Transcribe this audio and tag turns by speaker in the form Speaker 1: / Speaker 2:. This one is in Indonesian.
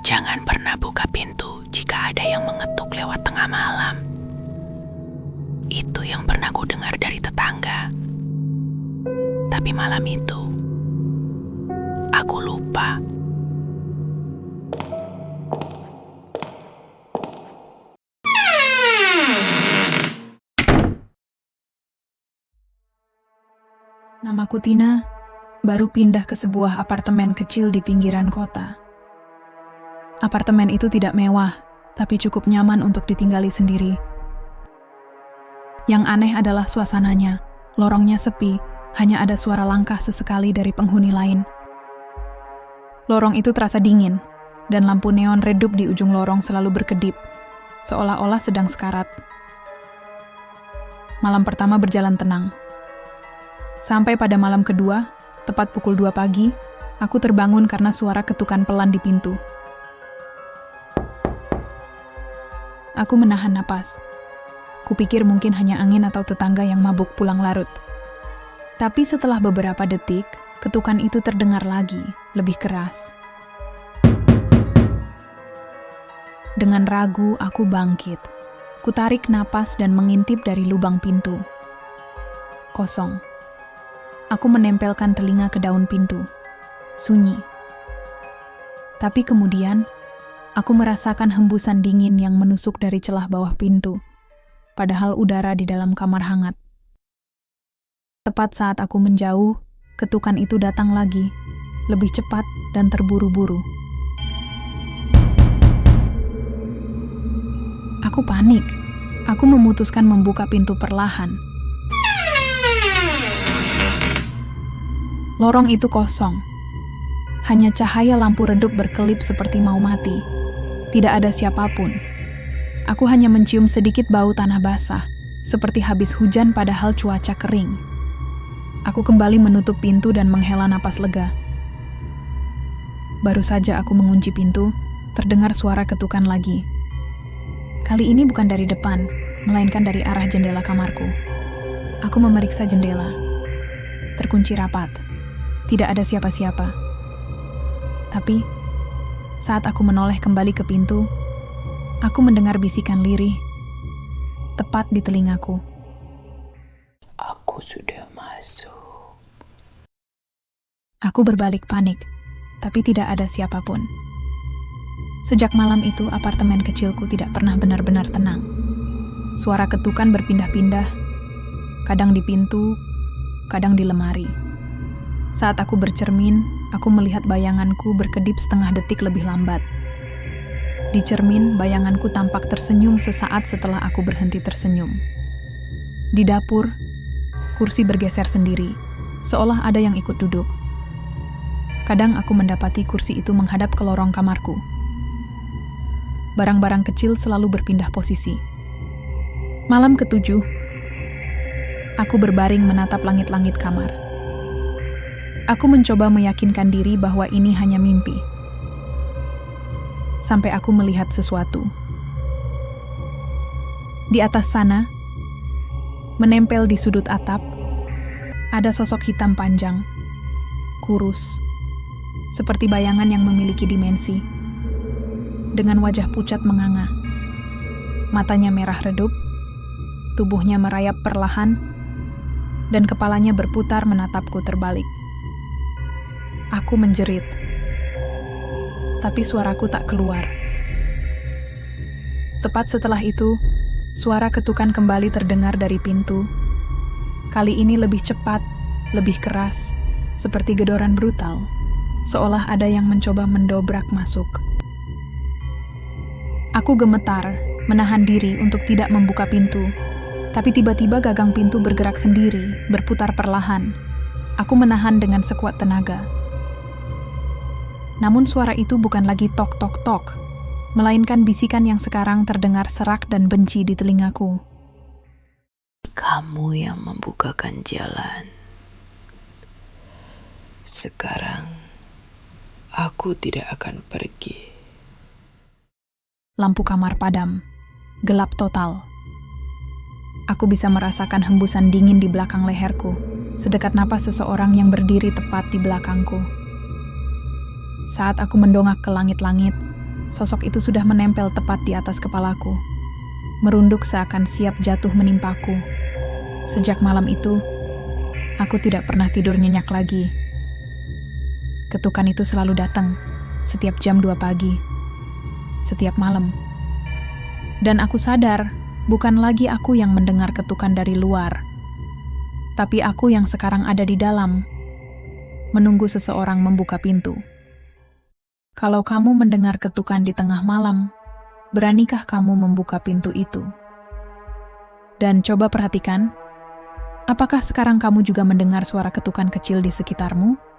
Speaker 1: Jangan pernah buka pintu jika ada yang mengetuk lewat tengah malam. Itu yang pernah ku dengar dari tetangga. Tapi malam itu, aku lupa.
Speaker 2: Namaku Tina, baru pindah ke sebuah apartemen kecil di pinggiran kota. Apartemen itu tidak mewah, tapi cukup nyaman untuk ditinggali sendiri. Yang aneh adalah suasananya. Lorongnya sepi, hanya ada suara langkah sesekali dari penghuni lain. Lorong itu terasa dingin, dan lampu neon redup di ujung lorong selalu berkedip, seolah-olah sedang sekarat. Malam pertama berjalan tenang. Sampai pada malam kedua, tepat pukul 2 pagi, aku terbangun karena suara ketukan pelan di pintu. Aku menahan napas. Kupikir mungkin hanya angin atau tetangga yang mabuk pulang larut. Tapi setelah beberapa detik, ketukan itu terdengar lagi, lebih keras. Dengan ragu, aku bangkit. Kutarik napas dan mengintip dari lubang pintu. Kosong. Aku menempelkan telinga ke daun pintu. Sunyi. Tapi kemudian, aku merasakan hembusan dingin yang menusuk dari celah bawah pintu, padahal udara di dalam kamar hangat. Tepat saat aku menjauh, ketukan itu datang lagi, lebih cepat dan terburu-buru. Aku panik. Aku memutuskan membuka pintu perlahan. Lorong itu kosong. Hanya cahaya lampu redup berkelip seperti mau mati. Tidak ada siapapun. Aku hanya mencium sedikit bau tanah basah, seperti habis hujan padahal cuaca kering. Aku kembali menutup pintu dan menghela napas lega. Baru saja aku mengunci pintu, terdengar suara ketukan lagi. Kali ini bukan dari depan, melainkan dari arah jendela kamarku. Aku memeriksa jendela. Terkunci rapat. Tidak ada siapa-siapa. Tapi, saat aku menoleh kembali ke pintu, aku mendengar bisikan lirih, tepat di telingaku.
Speaker 1: Aku sudah masuk.
Speaker 2: Aku berbalik panik, tapi tidak ada siapapun. Sejak malam itu, apartemen kecilku tidak pernah benar-benar tenang. Suara ketukan berpindah-pindah, kadang di pintu, kadang di lemari. Saat aku bercermin, aku melihat bayanganku berkedip setengah detik lebih lambat. Di cermin, bayanganku tampak tersenyum sesaat setelah aku berhenti tersenyum. Di dapur, kursi bergeser sendiri, seolah ada yang ikut duduk. Kadang aku mendapati kursi itu menghadap ke lorong kamarku. Barang-barang kecil selalu berpindah posisi. Malam ketujuh, aku berbaring menatap langit-langit kamar. Aku mencoba meyakinkan diri bahwa ini hanya mimpi. Sampai aku melihat sesuatu. Di atas sana, menempel di sudut atap, ada sosok hitam panjang, kurus, seperti bayangan yang memiliki dimensi, dengan wajah pucat menganga. Matanya merah redup, tubuhnya merayap perlahan, dan kepalanya berputar menatapku terbalik. Aku menjerit, tapi suaraku tak keluar. Tepat setelah itu, suara ketukan kembali terdengar dari pintu. Kali ini lebih cepat, lebih keras, seperti gedoran brutal, seolah ada yang mencoba mendobrak masuk. Aku gemetar, menahan diri untuk tidak membuka pintu, tapi tiba-tiba gagang pintu bergerak sendiri, berputar perlahan. Aku menahan dengan sekuat tenaga. Namun suara itu bukan lagi tok-tok-tok, melainkan bisikan yang sekarang terdengar serak dan benci di telingaku.
Speaker 1: Kamu yang membukakan jalan. Sekarang, aku tidak akan pergi.
Speaker 2: Lampu kamar padam, gelap total. Aku bisa merasakan hembusan dingin di belakang leherku, sedekat napas seseorang yang berdiri tepat di belakangku. Saat aku mendongak ke langit-langit, sosok itu sudah menempel tepat di atas kepalaku, merunduk seakan siap jatuh menimpaku. Sejak malam itu, aku tidak pernah tidur nyenyak lagi. Ketukan itu selalu datang, setiap jam 2 pagi, setiap malam. Dan aku sadar, bukan lagi aku yang mendengar ketukan dari luar, tapi aku yang sekarang ada di dalam, menunggu seseorang membuka pintu. Kalau kamu mendengar ketukan di tengah malam, beranikah kamu membuka pintu itu? Dan coba perhatikan, apakah sekarang kamu juga mendengar suara ketukan kecil di sekitarmu?